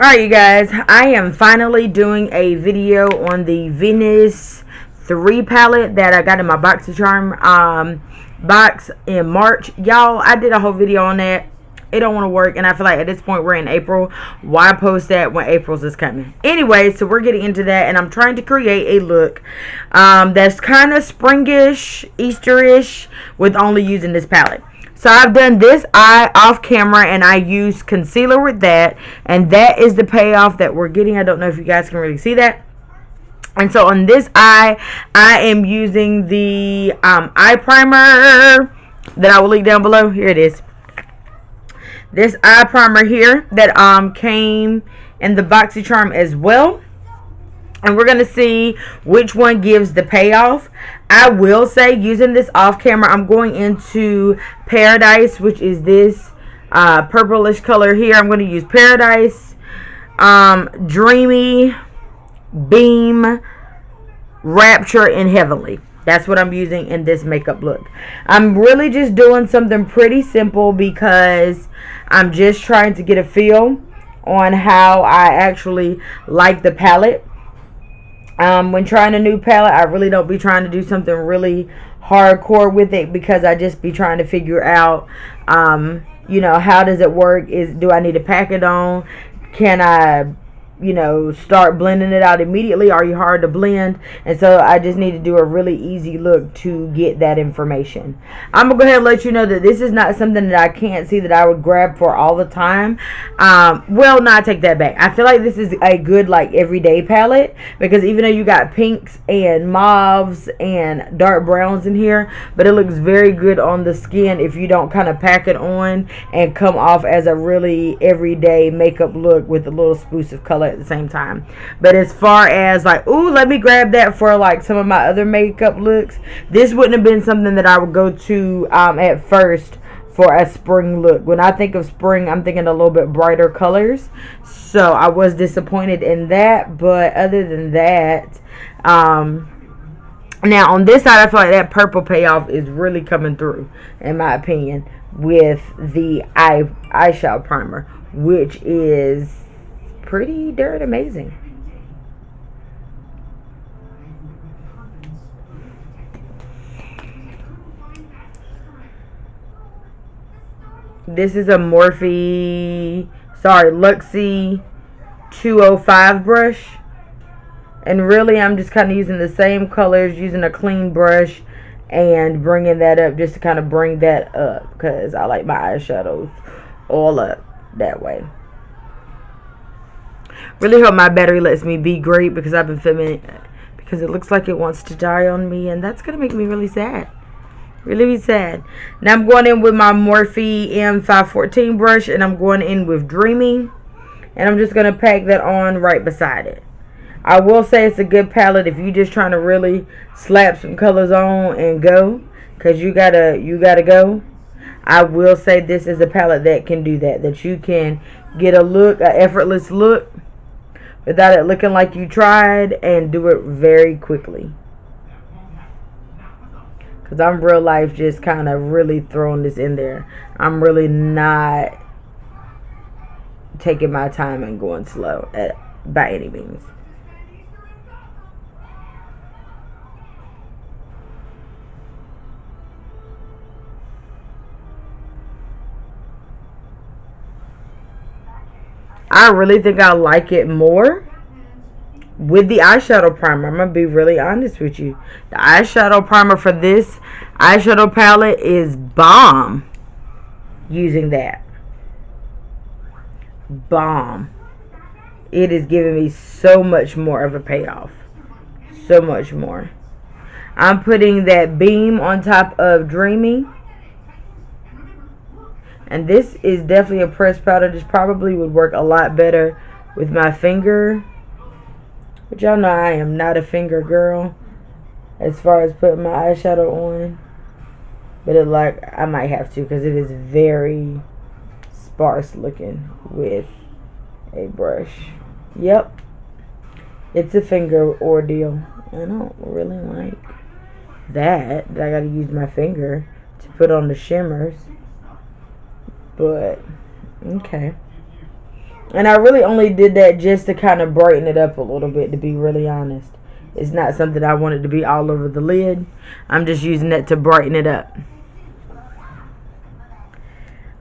Alright, you guys, I am finally doing a video on the Venus 3 palette that I got in my BoxyCharm box in March. Y'all, I did a whole video on that. It don't want to work, and I feel like at this point we're in April. Why post that when April's is coming? Anyway, so we're getting into that, and I'm trying to create a look that's kind of springish, Easterish, with only using this palette. So I've done this eye off camera, and I use concealer with that, and that is the payoff that we're getting. I don't know if you guys can really see that. And so on this eye, I am using the eye primer that I will link down below. Here it is. This eye primer here that came in the BoxyCharm as well. And we're going to see which one gives the payoff. I will say, using this off camera, I'm going into Paradise, which is this purplish color here. I'm going to use Paradise, Dreamy, Beam, Rapture, and Heavenly. That's what I'm using in this makeup look. I'm really just doing something pretty simple because I'm just trying to get a feel on how I actually like the palette. When trying a new palette, I really don't be trying to do something really hardcore with it, because I just be trying to figure out, you know, how does it work? Do I need to pack it on? Can I, you know, start blending it out immediately? Are you hard to blend? And so I just need to do a really easy look to get that information. I'm gonna go ahead and let you know that this is not something that I can't see that I would grab for all the time. Well, no, I take that back. I feel like this is a good, like, everyday palette, because even though you got pinks and mauves and dark browns in here, but it looks very good on the skin if you don't kind of pack it on and come off as a really everyday makeup look with a little spoof of color at the same time. But as far as like, ooh, let me grab that for like some of my other makeup looks, this wouldn't have been something that I would go to at first for a spring look. When I think of spring, I'm thinking a little bit brighter colors, so I was disappointed in that. But other than that, now on this side, I feel like that purple payoff is really coming through, in my opinion, with the eyeshadow primer, which is pretty darn amazing. This is a Luxie 205 brush. And really, I'm just kind of using the same colors, using a clean brush and bringing that up just to kind of bring that up, because I like my eyeshadows all up that way. Really hope my battery lets me be great, because I've been filming it, because it looks like it wants to die on me, and that's going to make me really sad. Really sad. Now I'm going in with my Morphe M514 brush, and I'm going in with Dreamy, and I'm just going to pack that on right beside it. I will say it's a good palette if you're just trying to really slap some colors on and go, because you gotta go. I will say this is a palette that can do that. That you can get a look, an effortless look, without it looking like you tried, and do it very quickly. Because I'm real life just kind of really throwing this in there. I'm really not taking my time and going slow by any means. I really think I like it more with the eyeshadow primer. I'm going to be really honest with you. The eyeshadow primer for this eyeshadow palette is bomb. Using that. Bomb. It is giving me so much more of a payoff. So much more. I'm putting that Beam on top of Dreamy. And this is definitely a pressed powder. This probably would work a lot better with my finger. But y'all know I am not a finger girl as far as putting my eyeshadow on. But I might have to, because it is very sparse looking with a brush. Yep. It's a finger ordeal. I don't really like that I gotta use my finger to put on the shimmers. But okay, And I really only did that just to kind of brighten it up a little bit, to be really honest. It's not something I wanted to be all over the lid. I'm just using that to brighten it up.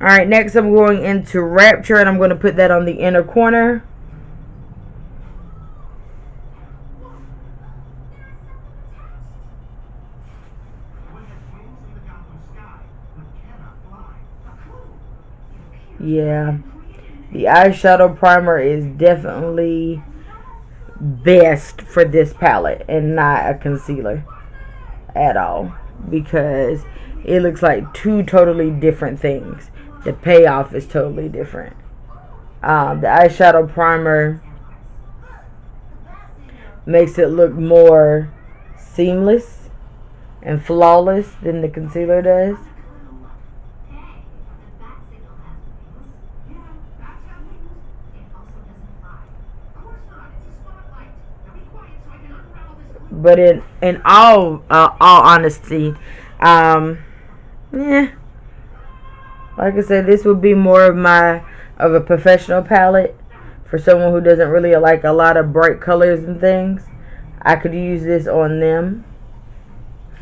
Alright, next I'm going into Rapture, and I'm going to put that on the inner corner. Yeah, the eyeshadow primer is definitely best for this palette and not a concealer at all, because it looks like two totally different things. The payoff is totally different. The eyeshadow primer makes it look more seamless and flawless than the concealer does. But in all honesty, yeah, like I said, this would be more of a professional palette for someone who doesn't really like a lot of bright colors and things. I could use this on them.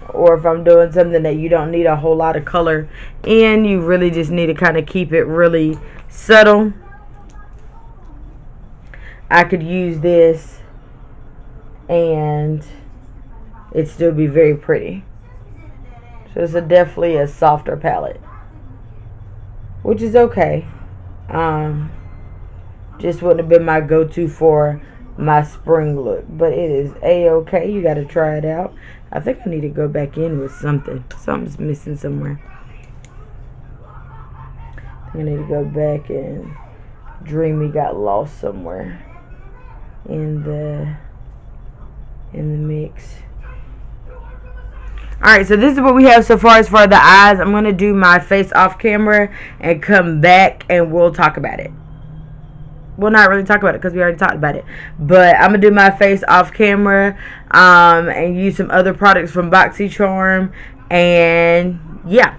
Or if I'm doing something that you don't need a whole lot of color in, you really just need to kind of keep it really subtle, I could use this and it'd still be very pretty. So it's definitely a softer palette, which is okay. Just wouldn't have been my go-to for my spring look, but it is a-okay. You got to try it out. I think I need to go back in with something. Something's missing somewhere. I need to go back, and Dreamy got lost somewhere in the mix. Alright, so this is what we have so far as for the eyes. I'm going to do my face off camera and come back and we'll talk about it. We'll not really talk about it because we already talked about it. But I'm going to do my face off camera and use some other products from BoxyCharm. And yeah.